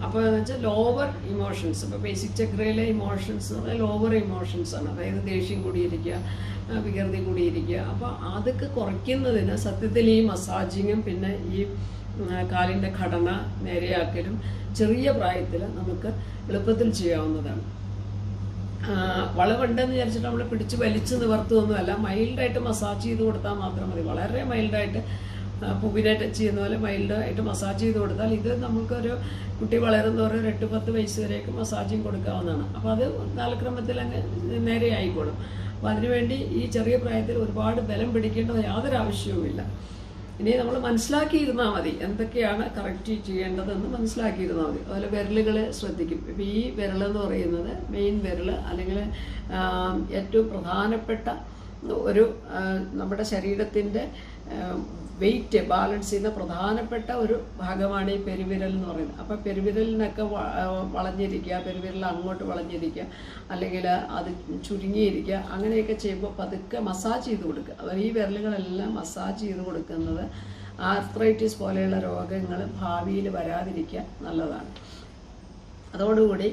അപ്പോൾ എന്ന് വെച്ചാൽ ലോവർ ഇമോഷൻസ്, ഇപ്പോൾ ബേസിക് ചക്രയിലെ ഇമോഷൻസ് എന്ന് പറഞ്ഞാൽ ലോവർ ഇമോഷൻസ് ആണ്. അതായത് ദേഷ്യം കൂടിയിരിക്കുക, വികൃതി കൂടിയിരിക്കുക. അപ്പോൾ അതൊക്കെ കുറയ്ക്കുന്നതിന് സത്യത്തിൽ ഈ മസാജിങ്ങും പിന്നെ ഈ കാലിൻ്റെ ഘടന നേരെയാക്കലും ചെറിയ പ്രായത്തിൽ നമുക്ക് എളുപ്പത്തിൽ ചെയ്യാവുന്നതാണ്. വളവുണ്ടെന്ന് വിചാരിച്ചിട്ട് നമ്മൾ പിടിച്ച് വലിച്ച് നിവർത്തുമൊന്നുമല്ല, മൈൽഡായിട്ട് മസാജ് ചെയ്ത് കൊടുത്താൽ മാത്രം മതി. വളരെ മൈൽഡായിട്ട് പൂവിനെ ടച്ച് ചെയ്യുന്ന പോലെ മൈൽഡായിട്ട് മസാജ് ചെയ്ത് കൊടുത്താൽ ഇത് നമുക്കൊരു കുട്ടി വളരുന്നതോറും ഒരു 8-10 വയസ്സ് വരെയൊക്കെ മസാജിങ് കൊടുക്കാവുന്നതാണ്. അപ്പോൾ അത് കാലക്രമത്തിൽ അങ്ങ് നേരെ ആയിക്കോളും. അപ്പോൾ അതിനുവേണ്ടി ഈ ചെറിയ പ്രായത്തിൽ ഒരുപാട് ബലം പിടിക്കേണ്ടത് യാതൊരു ആവശ്യവുമില്ല. ഇനി നമ്മൾ മനസ്സിലാക്കിയിരുന്നാൽ മതി എന്തൊക്കെയാണ് കറക്റ്റ് ചെയ്യേണ്ടതെന്ന് മനസ്സിലാക്കിയിരുന്നാൽ മതി. അതുപോലെ വിരലുകൾ ശ്രദ്ധിക്കും. ഇപ്പോൾ ഈ വിരലെന്ന് പറയുന്നത് മെയിൻ വിരൽ അല്ലെങ്കിൽ ഏറ്റവും പ്രധാനപ്പെട്ട ഒരു നമ്മുടെ ശരീരത്തിൻ്റെ വെയിറ്റ് ബാലൻസ് ചെയ്യുന്ന പ്രധാനപ്പെട്ട ഒരു ഭാഗമാണ് ഈ പെരുവിരൽ എന്ന് പറയുന്നത്. അപ്പോൾ പെരുവിരലിനൊക്കെ വളഞ്ഞിരിക്കുക, പെരുവിരൽ അങ്ങോട്ട് വളഞ്ഞിരിക്കുക, അല്ലെങ്കിൽ അത് ചുരുങ്ങിയിരിക്കുക, അങ്ങനെയൊക്കെ ചെയ്യുമ്പോൾ പതുക്കെ മസാജ് ചെയ്ത് കൊടുക്കുക. അതുപോലെ ഈ വിരലുകളെല്ലാം മസാജ് ചെയ്ത് കൊടുക്കുന്നത് ആർത്രൈറ്റിസ് പോലെയുള്ള രോഗങ്ങൾ ഭാവിയിൽ വരാതിരിക്കാൻ നല്ലതാണ്. അതോടുകൂടി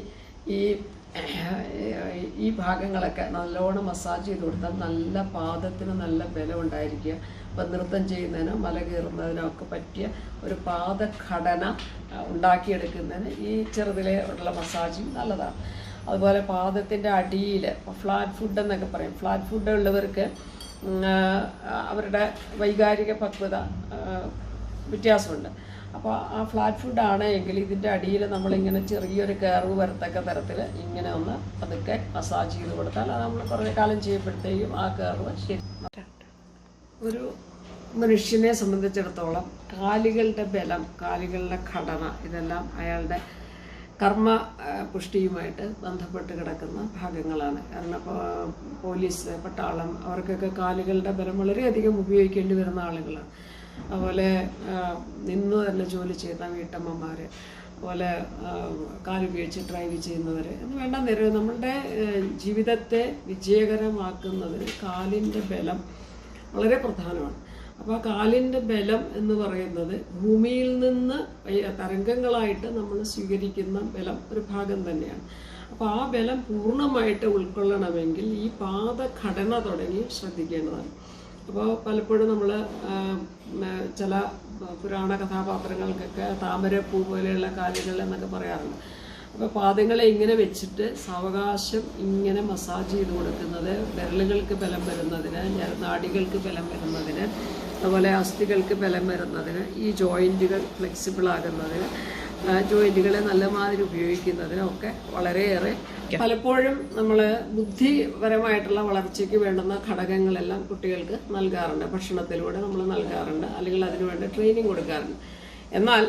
ഈ ഭാഗങ്ങളൊക്കെ നല്ലോണം മസാജ് ചെയ്ത് കൊടുത്താൽ നല്ല പാദത്തിന് നല്ല ബലം ഉണ്ടായിരിക്കുക. അപ്പം നൃത്തം ചെയ്യുന്നതിനോ മല കയറുന്നതിനോ ഒക്കെ പറ്റിയ ഒരു പാദഘടന ഉണ്ടാക്കിയെടുക്കുന്നതിന് ഈ ചെറുതിലെ ഉള്ള മസാജിങ് നല്ലതാണ്. അതുപോലെ പാദത്തിൻ്റെ അടിയിൽ ഫ്ലാറ്റ് ഫുഡ് എന്നൊക്കെ പറയും. ഫ്ലാറ്റ് ഫുഡ് ഉള്ളവർക്ക് അവരുടെ വൈകാരിക പക്വത വ്യത്യാസമുണ്ട്. അപ്പോൾ ആ ഫ്ലാറ്റ് ഫുഡാണ് എങ്കിൽ ഇതിൻ്റെ അടിയിൽ നമ്മളിങ്ങനെ ചെറിയൊരു കർവ് വരത്തക്ക തരത്തിൽ ഇങ്ങനെ ഒന്ന് പതുക്കെ മസാജ് ചെയ്ത് കൊടുത്താൽ അത് നമ്മൾ കുറേ കാലം ചെയ്യുമ്പോഴത്തേക്കും ആ കർവ് ശരി. ഒരു മനുഷ്യനെ സംബന്ധിച്ചിടത്തോളം കാലുകളുടെ ബലം, കാലുകളുടെ ഘടന ഇതെല്ലാം അയാളുടെ കർമ്മ പുഷ്ടിയുമായിട്ട് ബന്ധപ്പെട്ട് കിടക്കുന്ന ഭാഗങ്ങളാണ്. കാരണം ഇപ്പോൾ പോലീസ്, പട്ടാളം അവർക്കൊക്കെ കാലുകളുടെ ബലം വളരെയധികം ഉപയോഗിക്കേണ്ടി വരുന്ന ആളുകളാണ്. അതുപോലെ നിന്ന് തന്നെ ജോലി ചെയ്യുന്ന വീട്ടമ്മമാർ, അതുപോലെ കാലുപയോഗിച്ച് ഡ്രൈവ് ചെയ്യുന്നവർ എന്ന് വേണ്ട നിരവധി നമ്മളുടെ ജീവിതത്തെ വിജയകരമാക്കുന്നതിന് കാലിൻ്റെ ബലം വളരെ പ്രധാനമാണ്. അപ്പോൾ ആ കാലിൻ്റെ ബലം എന്ന് പറയുന്നത് ഭൂമിയിൽ നിന്ന് തരംഗങ്ങളായിട്ട് നമ്മൾ സ്വീകരിക്കുന്ന ബലം ഒരു ഭാഗം തന്നെയാണ്. അപ്പോൾ ആ ബലം പൂർണ്ണമായിട്ട് ഉൾക്കൊള്ളണമെങ്കിൽ ഈ പാദഘടന തുടങ്ങി ശ്രദ്ധിക്കേണ്ടതാണ്. അപ്പോൾ പലപ്പോഴും നമ്മൾ ചില പുരാണ കഥാപാത്രങ്ങൾക്കൊക്കെ താമരപ്പൂ പോലെയുള്ള കാലുകൾ എന്നൊക്കെ പറയാറുണ്ട്. അപ്പോൾ പാദങ്ങളെ ഇങ്ങനെ വെച്ചിട്ട് സാവകാശം ഇങ്ങനെ മസാജ് ചെയ്ത് കൊടുക്കുന്നത് വിരലുകൾക്ക് ബലം വരുന്നതിന്, നാഡികൾക്ക് ബലം വരുന്നതിന്, അതുപോലെ അസ്ഥികൾക്ക് ബലം വരുന്നതിന്, ഈ ജോയിൻറ്റുകൾ ഫ്ലെക്സിബിൾ ആകുന്നതിന്, ജോയിൻറ്റുകളെ നല്ല മാതിരി ഉപയോഗിക്കുന്നതിനൊക്കെ വളരെയേറെ പലപ്പോഴും നമ്മൾ ബുദ്ധിപരമായിട്ടുള്ള വളർച്ചയ്ക്ക് വേണ്ടുന്ന ഘടകങ്ങളെല്ലാം കുട്ടികൾക്ക് നൽകാറുണ്ട്. ഭക്ഷണത്തിലൂടെ നമ്മൾ നൽകാറുണ്ട്, അല്ലെങ്കിൽ അതിനുവേണ്ടി ട്രെയിനിങ് കൊടുക്കാറുണ്ട്. എന്നാൽ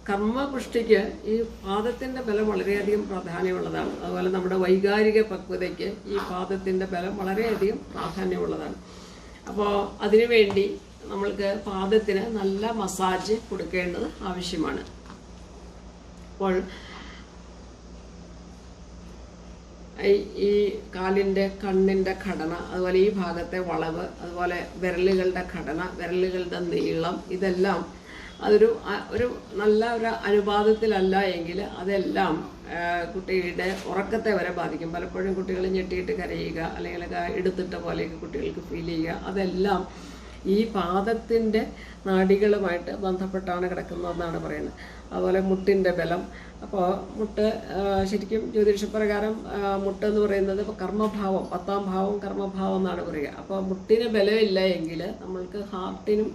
കർമ്മപുഷ്ടിക്ക് ഈ പാദത്തിൻ്റെ ബലം വളരെയധികം പ്രാധാന്യമുള്ളതാണ്. അതുപോലെ നമ്മുടെ വൈകാരിക പക്വതയ്ക്ക് ഈ പാദത്തിൻ്റെ ബലം വളരെയധികം പ്രാധാന്യമുള്ളതാണ്. അപ്പോൾ അതിനുവേണ്ടി നമ്മൾക്ക് പാദത്തിന് നല്ല മസാജ് കൊടുക്കേണ്ടത് ആവശ്യമാണ്. അപ്പോൾ ഈ കാലിൻ്റെ കണ്ണിൻ്റെ ഘടന, അതുപോലെ ഈ ഭാഗത്തെ വളവ്, അതുപോലെ വിരലുകളുടെ ഘടന, വിരലുകളുടെ നീളം, ഇതെല്ലാം ഒരു നല്ല ഒരു അനുപാതത്തിലല്ല എങ്കിൽ അതെല്ലാം കുട്ടിയുടെ ഉറക്കത്തെ വരെ ബാധിക്കും. പലപ്പോഴും കുട്ടികൾ ഞെട്ടിയിട്ട് കരയുക, അല്ലെങ്കിൽ എടുത്തിട്ട പോലെയൊക്കെ കുട്ടികൾക്ക് ഫീൽ ചെയ്യുക, അതെല്ലാം ഈ പാദത്തിൻ്റെ നാഡികളുമായിട്ട് ബന്ധപ്പെട്ടാണ് കിടക്കുന്നതെന്നാണ് പറയുന്നത്. അതുപോലെ മുട്ടിൻ്റെ ബലം. അപ്പോൾ മുട്ട് ശരിക്കും ജ്യോതിഷപ്രകാരം മുട്ട് എന്ന് പറയുന്നത് ഇപ്പോൾ കർമ്മഭാവം, 10ാം ഭാവം കർമ്മഭാവം എന്നാണ് പറയുക. അപ്പോൾ മുട്ടിന് ബലമില്ല എങ്കിൽ നമ്മൾക്ക് ഹാർട്ടിനും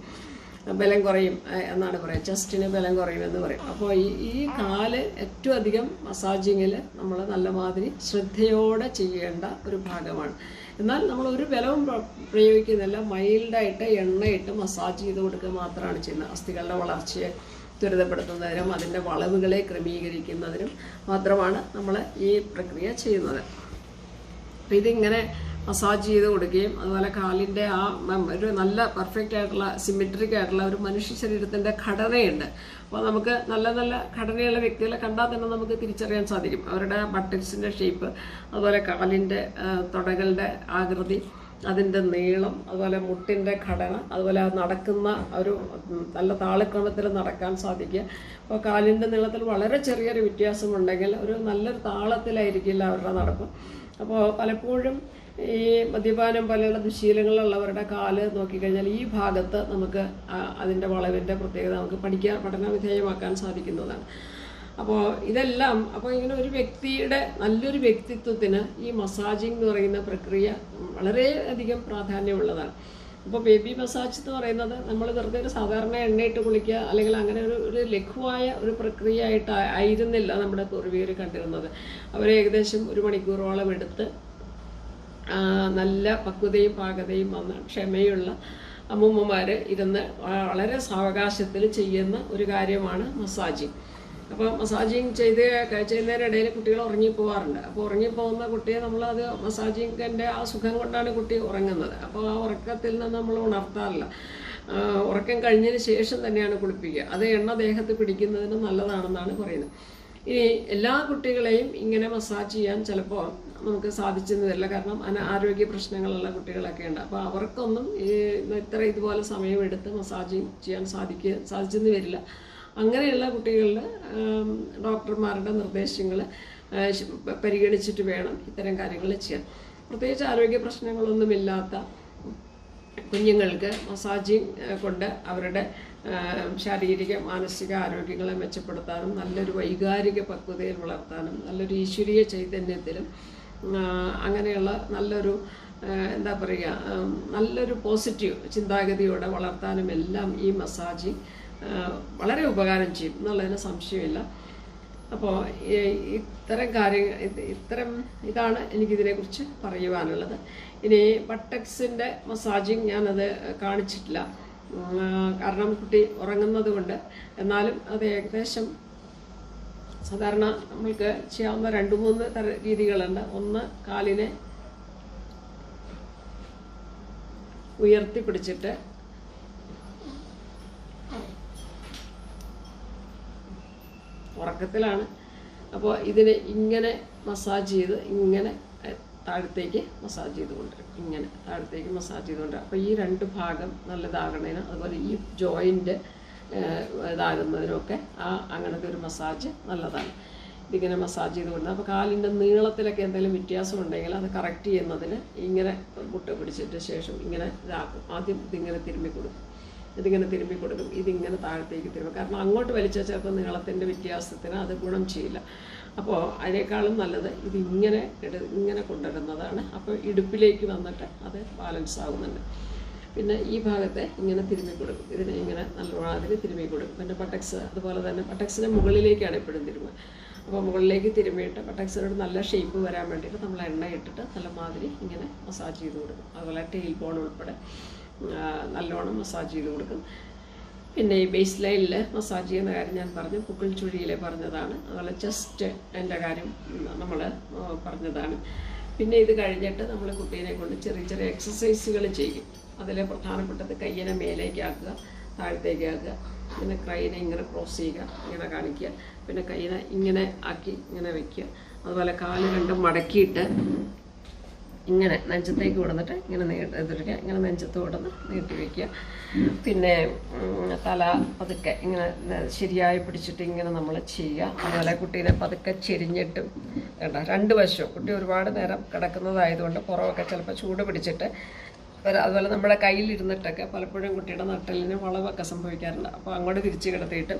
ബലം കുറയും എന്നാണ് പറയുക, ചെസ്റ്റിന് ബലം കുറയുമെന്ന് പറയും. അപ്പോൾ ഈ കാല് ഏറ്റവും അധികം മസാജിങ്ങിൽ നമ്മൾ നല്ല മാതിരി ശ്രദ്ധയോടെ ചെയ്യേണ്ട ഒരു ഭാഗമാണ്. എന്നാൽ നമ്മൾ ഒരു ബലവും പ്രയോഗിക്കുന്നില്ല, മൈൽഡായിട്ട് എണ്ണയിട്ട് മസാജ് ചെയ്ത് കൊടുക്കുക മാത്രമാണ് ചെയ്യുന്നത്. അസ്ഥികളുടെ വളർച്ചയെ ത്വരിതപ്പെടുത്തുന്നതിനും അതിൻ്റെ വളവുകളെ ക്രമീകരിക്കുന്നതിനും മാത്രമാണ് നമ്മൾ ഈ പ്രക്രിയ ചെയ്യുന്നത്. അപ്പോൾ ഇതിങ്ങനെ മസാജ് ചെയ്ത് കൊടുക്കുകയും അതുപോലെ കാലിൻ്റെ ആ ഒരു നല്ല പെർഫെക്റ്റ് ആയിട്ടുള്ള സിമെട്രിക് ആയിട്ടുള്ള ഒരു മനുഷ്യ ശരീരത്തിൻ്റെ ഘടനയുണ്ട്. അപ്പോൾ നമുക്ക് നല്ല നല്ല ഘടനയുള്ള വ്യക്തികളെ കണ്ടാൽ തന്നെ നമുക്ക് തിരിച്ചറിയാൻ സാധിക്കും. അവരുടെ ബട്ടക്സിൻ്റെ ഷേപ്പ്, അതുപോലെ കാലിൻ്റെ തുടകളുടെ ആകൃതി, അതിൻ്റെ നീളം, അതുപോലെ മുട്ടിൻ്റെ ഘടന, അതുപോലെ നടക്കുന്ന ഒരു നല്ല താളക്രമത്തിൽ നടക്കാൻ സാധിക്കുക. അപ്പോൾ കാലിൻ്റെ നീളത്തിൽ വളരെ ചെറിയൊരു വ്യത്യാസമുണ്ടെങ്കിൽ ഒരു നല്ലൊരു താളത്തിലായിരിക്കില്ല അവരുടെ നടപ്പ്. അപ്പോൾ പലപ്പോഴും ഈ മദ്യപാനം പോലെയുള്ള ദുശീലങ്ങളുള്ളവരുടെ കാല് നോക്കിക്കഴിഞ്ഞാൽ ഈ ഭാഗത്ത് നമുക്ക് അതിൻ്റെ വളവിൻ്റെ പ്രത്യേകത നമുക്ക് പഠന വിധേയമാക്കാൻ സാധിക്കുന്നതാണ്. അപ്പോൾ ഇതെല്ലാം ഇങ്ങനെ ഒരു വ്യക്തിയുടെ നല്ലൊരു വ്യക്തിത്വത്തിന് ഈ മസാജിങ് എന്ന് പറയുന്ന പ്രക്രിയ വളരെയധികം പ്രാധാന്യമുള്ളതാണ്. അപ്പോൾ ബേബി മസാജ് എന്ന് പറയുന്നത് നമ്മൾ വെറുതെ ഒരു സാധാരണ എണ്ണയിട്ട് കുളിക്കുക അല്ലെങ്കിൽ അങ്ങനെ ഒരു ലഘുവായ ഒരു പ്രക്രിയ ആയിരുന്നില്ല നമ്മുടെ പൂർവികർ കണ്ടിരുന്നത്. അവർ ഏകദേശം 1 മണിക്കൂറോളം എടുത്ത് നല്ല പക്വതയും പാകതയും വന്ന ക്ഷമയുള്ള അമ്മൂമ്മമാർ ഇരുന്ന് വളരെ സാവകാശത്തിൽ ചെയ്യുന്ന ഒരു കാര്യമാണ് മസാജിങ്. അപ്പോൾ മസാജിങ് ചെയ്യുന്നതിനിടയിൽ കുട്ടികൾ ഉറങ്ങിപ്പോവാറുണ്ട്. അപ്പോൾ ഉറങ്ങിപ്പോകുന്ന കുട്ടിയെ നമ്മളത് മസാജിങ്ങിൻ്റെ ആ സുഖം കൊണ്ടാണ് കുട്ടി ഉറങ്ങുന്നത്. അപ്പോൾ ആ ഉറക്കത്തിൽ നിന്ന് നമ്മൾ ഉണർത്താറില്ല. ഉറക്കം കഴിഞ്ഞതിന് ശേഷം തന്നെയാണ് കുളിപ്പിക്കുക. അത് എണ്ണ ദേഹത്ത് പിടിക്കുന്നതിന് നല്ലതാണെന്നാണ് പറയുന്നത്. ഇനി എല്ലാ കുട്ടികളെയും ഇങ്ങനെ മസാജ് ചെയ്യാൻ ചിലപ്പോൾ നമുക്ക് സാധിച്ചെന്ന് വരില്ല. കാരണം ആരോഗ്യ പ്രശ്നങ്ങളുള്ള കുട്ടികളൊക്കെ ഉണ്ട്. അപ്പോൾ അവർക്കൊന്നും ഇതുപോലെ സമയമെടുത്ത് മസാജിങ് ചെയ്യാൻ സാധിച്ചെന്ന് വരില്ല. അങ്ങനെയുള്ള കുട്ടികളിൽ ഡോക്ടർമാരുടെ നിർദ്ദേശങ്ങൾ പരിഗണിച്ചിട്ട് വേണം ഇത്തരം കാര്യങ്ങൾ ചെയ്യാൻ. പ്രത്യേകിച്ച് ആരോഗ്യ പ്രശ്നങ്ങളൊന്നുമില്ലാത്ത കുഞ്ഞുങ്ങൾക്ക് മസാജിങ് കൊണ്ട് അവരുടെ ശാരീരിക മാനസിക ആരോഗ്യങ്ങളെ മെച്ചപ്പെടുത്താനും നല്ലൊരു വൈകാരിക പക്വതയിൽ വളർത്താനും നല്ലൊരു ഈശ്വരീയ ചൈതന്യത്തിലും അങ്ങനെയുള്ള നല്ലൊരു എന്താ പറയുക നല്ലൊരു പോസിറ്റീവ് ചിന്താഗതിയോടെ വളർത്താനും എല്ലാം ഈ മസാജിങ് വളരെ ഉപകാരം ചെയ്യും എന്നുള്ളതിന് സംശയമില്ല. അപ്പോൾ ഇതാണ് എനിക്കിതിനെക്കുറിച്ച് പറയുവാനുള്ളത്. ഇനി ബട്ടക്സിൻ്റെ മസാജിങ് ഞാനത് കാണിച്ചിട്ടില്ല. കാരണം കുട്ടി ഉറങ്ങുന്നത് കൊണ്ട്. എന്നാലും അത് ഏകദേശം സാധാരണ നമ്മൾക്ക് ചെയ്യാവുന്ന 2-3 രീതികളുണ്ട്. ഒന്ന്, കാലിനെ ഉയർത്തി പിടിച്ചിട്ട് ഉറക്കത്തിലാണ്, അപ്പോൾ ഇതിനെ ഇങ്ങനെ മസാജ് ചെയ്ത് ഇങ്ങനെ താഴത്തേക്ക് മസാജ് ചെയ്തുകൊണ്ട് ഇങ്ങനെ താഴത്തേക്ക് മസാജ് ചെയ്തുകൊണ്ട്, അപ്പോൾ ഈ 2 ഭാഗം നല്ലതാകണേന്, അതുപോലെ ഈ ജോയിൻ്റ് ഇതാകുന്നതിനൊക്കെ അങ്ങനത്തെ ഒരു മസാജ് നല്ലതാണ്. ഇതിങ്ങനെ മസാജ് ചെയ്തുകൊണ്ട്, അപ്പോൾ കാലിൻ്റെ നീളത്തിലൊക്കെ എന്തെങ്കിലും വ്യത്യാസം ഉണ്ടെങ്കിൽ അത് കറക്റ്റ് ചെയ്യുന്നതിന് ഇങ്ങനെ മുട്ട പിടിച്ചിട്ട് ശേഷം ഇങ്ങനെ ഇതാക്കും. ആദ്യം ഇതിങ്ങനെ തിരുമ്മി കൊടുക്കും, ഇതിങ്ങനെ താഴത്തേക്ക് തിരുമ്പും. കാരണം അങ്ങോട്ട് വലിച്ചാൽ ചിലപ്പോൾ നീളത്തിൻ്റെ വ്യത്യാസത്തിന് അത് ഗുണം ചെയ്യില്ല. അപ്പോൾ അതിനേക്കാളും നല്ലത് ഇങ്ങനെ കൊണ്ടുവരുന്നതാണ്. അപ്പോൾ ഇടുപ്പിലേക്ക് വന്നിട്ട് അത് ബാലൻസ് ആകുന്നുണ്ട്. പിന്നെ ഈ ഭാഗത്തെ ഇങ്ങനെ തിരുമ്മി കൊടുക്കും, ഇതിനെ ഇങ്ങനെ നല്ലോണം അതിന് തിരുമ്മി കൊടുക്കും. പിന്നെ ബട്ടക്സ് അതുപോലെ തന്നെ, ബട്ടക്സിൻ്റെ മുകളിലേക്കാണ് എപ്പോഴും തിരുമ്മുക. അപ്പോൾ മുകളിലേക്ക് തിരുമ്മിയിട്ട് ബട്ടക്സിനോട് നല്ല ഷേപ്പ് വരാൻ വേണ്ടിയിട്ട് നമ്മൾ എണ്ണ ഇട്ടിട്ട് നല്ല മാതിരി ഇങ്ങനെ മസാജ് ചെയ്ത് കൊടുക്കും. അതുപോലെ ടെയിൽ ബോൺ ഉൾപ്പെടെ നല്ലോണം മസാജ് ചെയ്ത് കൊടുക്കും. പിന്നെ ഈ ബേസ് ലൈനിൽ മസാജ് ചെയ്യുന്ന കാര്യം ഞാൻ പറഞ്ഞു, പുക്കിൾ ചുഴിയിലെ പറഞ്ഞതാണ്. അതുപോലെ ചെസ്റ്റ് എൻ്റെ കാര്യം നമ്മൾ പറഞ്ഞതാണ്. പിന്നെ ഇത് കഴിഞ്ഞിട്ട് നമ്മൾ കുട്ടീനെ കൊണ്ട് ചെറിയ ചെറിയ എക്സസൈസുകൾ ചെയ്യും. അതിൽ പ്രധാനപ്പെട്ടത് കയ്യിനെ മേലേക്ക് ആക്കുക, താഴത്തേക്ക് ആക്കുക, പിന്നെ കൈയിനെ ഇങ്ങനെ ക്രോസ് ചെയ്യുക, ഇങ്ങനെ കാണിക്കുക, പിന്നെ കൈയിനെ ഇങ്ങനെ ആക്കി ഇങ്ങനെ വയ്ക്കുക. അതുപോലെ കാല് 2 മടക്കിയിട്ട് ഇങ്ങനെ നെഞ്ചത്തേക്ക് കൊടുന്നിട്ട് ഇങ്ങനെ എതിർക്കുക, ഇങ്ങനെ നെഞ്ചത്ത് കൊടുന്ന് നീട്ടി വയ്ക്കുക. പിന്നെ തല പതുക്കെ ഇങ്ങനെ ശരിയായി പിടിച്ചിട്ട് ഇങ്ങനെ നമ്മൾ ചെയ്യുക. അതുപോലെ കുട്ടീനെ പതുക്കെ ചെരിഞ്ഞിട്ടും കേട്ടോ 2 വശവും. കുട്ടി ഒരുപാട് നേരം കിടക്കുന്നതായതുകൊണ്ട് പുറമൊക്കെ ചിലപ്പോൾ ചൂട് പിടിച്ചിട്ട്, അതുപോലെ നമ്മുടെ കയ്യിലിരുന്നിട്ടൊക്കെ പലപ്പോഴും കുട്ടിയുടെ നട്ടലിന് വളവൊക്കെ സംഭവിക്കാറുണ്ട്. അപ്പോൾ അങ്ങോട്ട് തിരിച്ച് കിടത്തിയിട്ടും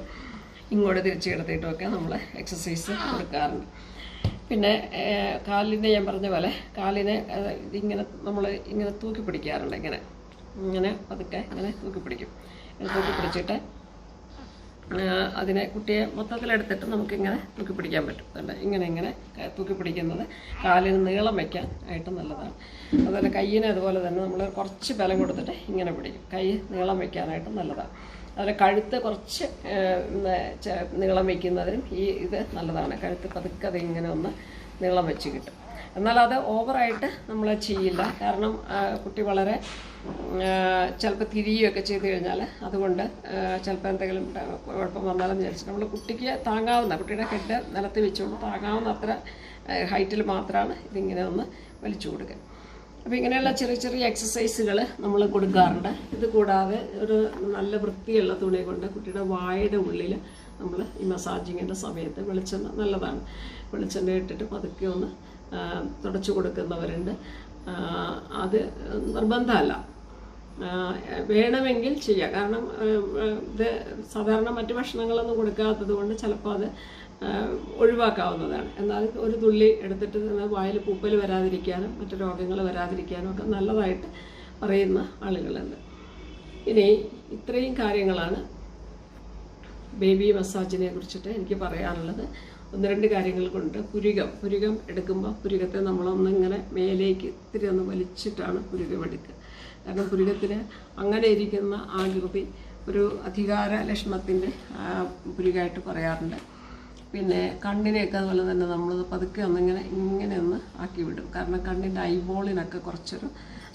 ഇങ്ങോട്ട് തിരിച്ച് കിടത്തിയിട്ടുമൊക്കെ നമ്മൾ എക്സസൈസ് കൊടുക്കാറുണ്ട്. പിന്നെ കാലിനെ ഞാൻ പറഞ്ഞ പോലെ കാലിനെ ഇതിങ്ങനെ നമ്മൾ ഇങ്ങനെ തൂക്കി പിടിക്കാറുണ്ട്. ഇങ്ങനെ പതുക്കെ ഇങ്ങനെ തൂക്കി പിടിക്കും. തൂക്കി പിടിച്ചിട്ട് അതിനെ കുട്ടിയെ മൊത്തത്തിലെടുത്തിട്ട് നമുക്കിങ്ങനെ തൂക്കി പിടിക്കാൻ പറ്റും. ഇങ്ങനെ തൂക്കി പിടിക്കുന്നത് കാലിന് നീളം വയ്ക്കാൻ ആയിട്ട് നല്ലതാണ്. അതുപോലെ കയ്യിനെ അതുപോലെ തന്നെ നമ്മൾ കുറച്ച് ബലം കൊടുത്തിട്ട് ഇങ്ങനെ പിടിക്കും. കൈ നീളം വയ്ക്കാനായിട്ട് നല്ലതാണ്. അതുപോലെ കഴുത്ത് കുറച്ച് നീളം വയ്ക്കുന്നതിനും ഇത് നല്ലതാണ്. കഴുത്ത് പതുക്കെ അത് ഇങ്ങനെ ഒന്ന് നീളം വെച്ച് കിട്ടും. എന്നാൽ അത് ഓവറായിട്ട് നമ്മൾ ചെയ്യില്ല. കാരണം കുട്ടി വളരെ ചിലപ്പോൾ തിരിയുകയൊക്കെ ചെയ്ത് കഴിഞ്ഞാൽ അതുകൊണ്ട് ചിലപ്പോൾ എന്തെങ്കിലും കുഴപ്പം വന്നാലെന്ന് വിചാരിച്ചിട്ട് നമ്മൾ കുട്ടിക്ക് താങ്ങാവുന്ന, കുട്ടിയുടെ ഹെഡ് നിലത്ത് വെച്ചുകൊണ്ട് താങ്ങാവുന്ന അത്ര ഹൈറ്റിൽ മാത്രമാണ് ഇതിങ്ങനെ ഒന്ന് വലിച്ചു കൊടുക്കുക. അപ്പോൾ ഇങ്ങനെയുള്ള ചെറിയ ചെറിയ എക്സസൈസുകൾ നമ്മൾ കൊടുക്കാറുണ്ട്. ഇത് കൂടാതെ ഒരു നല്ല വൃത്തിയുള്ള തുണി കൊണ്ട് കുട്ടിയുടെ വായുടെ ഉള്ളിൽ നമ്മൾ ഈ മസാജിങ്ങിൻ്റെ സമയത്ത് വെളിച്ചെണ്ണ നല്ലതാണ്. വെളിച്ചെണ്ണ ഇട്ടിട്ട് പതുക്കെ ഒന്ന് തുടച്ചു കൊടുക്കുന്നവരുണ്ട്. അത് നിർബന്ധമല്ല, വേണമെങ്കിൽ ചെയ്യാം. കാരണം ഇത് സാധാരണ മറ്റ് ഭക്ഷണങ്ങളൊന്നും കൊടുക്കാത്തത് കൊണ്ട് ചിലപ്പോൾ അത് ഒഴിവാക്കാവുന്നതാണ്. എന്നാൽ ഒരു തുള്ളി എടുത്തിട്ട് വായിൽ പൂപ്പൽ വരാതിരിക്കാനും മറ്റു രോഗങ്ങൾ വരാതിരിക്കാനും ഒക്കെ നല്ലതായിട്ട് പറയുന്ന ആളുകളുണ്ട്. ഇനി ഇത്രയും കാര്യങ്ങളാണ് ബേബി മസാജിനെ കുറിച്ചിട്ട് എനിക്ക് പറയാനുള്ളത്. 1-2 കാര്യങ്ങൾ കൊണ്ട് പുരികം എടുക്കുമ്പോൾ പുരികത്തെ നമ്മളൊന്നിങ്ങനെ മേലേക്ക് ഇത്തിരി ഒന്ന് വലിച്ചിട്ടാണ് പുരികം എടുക്കുക. കാരണം പുരികത്തിന് അങ്ങനെ ഇരിക്കുന്ന ആകൃതി ഒരു അധികാര ലക്ഷണത്തിൻ്റെ പുരികമായിട്ട് പറയാറുണ്ട്. പിന്നെ കണ്ണിനെയൊക്കെ അതുപോലെ തന്നെ നമ്മൾ പതുക്കെ ഇങ്ങനെ ഒന്ന് ആക്കി വിടും. കാരണം കണ്ണിൻ്റെ ഐബോളിനൊക്കെ കുറച്ചൊരു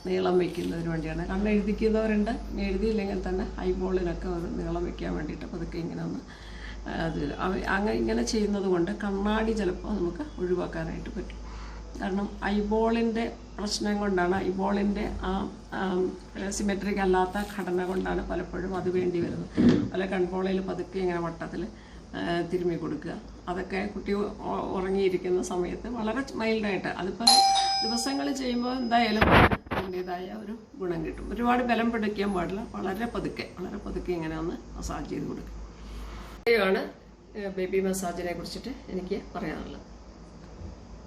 നീളം വയ്ക്കുന്നതിന് വേണ്ടിയാണ്. കണ്ണ് എഴുതിക്കുന്നവരുണ്ട്, എഴുതിയില്ലെങ്കിൽ തന്നെ ഐബോളിനൊക്കെ ഒരു നീളം വയ്ക്കാൻ വേണ്ടിയിട്ട് പതുക്കെ ഇങ്ങനെ ഒന്ന് ഇങ്ങനെ ചെയ്യുന്നത് കൊണ്ട് കണ്ണാടി ചിലപ്പോൾ നമുക്ക് ഒഴിവാക്കാനായിട്ട് പറ്റും. കാരണം ഐബോളിൻ്റെ പ്രശ്നം കൊണ്ടാണ്, ഐബോളിൻ്റെ സിമെട്രിക് അല്ലാത്ത ഘടന കൊണ്ടാണ് പലപ്പോഴും അത് വേണ്ടി വരുന്നത്. പല കൺപോളയിൽ പതുക്കെ ഇങ്ങനെ വട്ടത്തിൽ തിരുമ്മി കൊടുക്കുക. അതൊക്കെ കുട്ടി ഉറങ്ങിയിരിക്കുന്ന സമയത്ത് വളരെ മൈൽഡായിട്ട്, അതിപ്പോൾ ദിവസങ്ങൾ ചെയ്യുമ്പോൾ എന്തായാലും അതിൻ്റേതായ ഒരു ഗുണം കിട്ടും. ഒരുപാട് ബലം പിടിക്കാൻ പാടില്ല, വളരെ പതുക്കെ ഇങ്ങനെ ഒന്ന് മസാജ് ചെയ്ത് കൊടുക്കുക. ഇതാണ് ബേബി മസാജിനെ കുറിച്ചിട്ട് എനിക്ക് പറയാനുള്ളത്.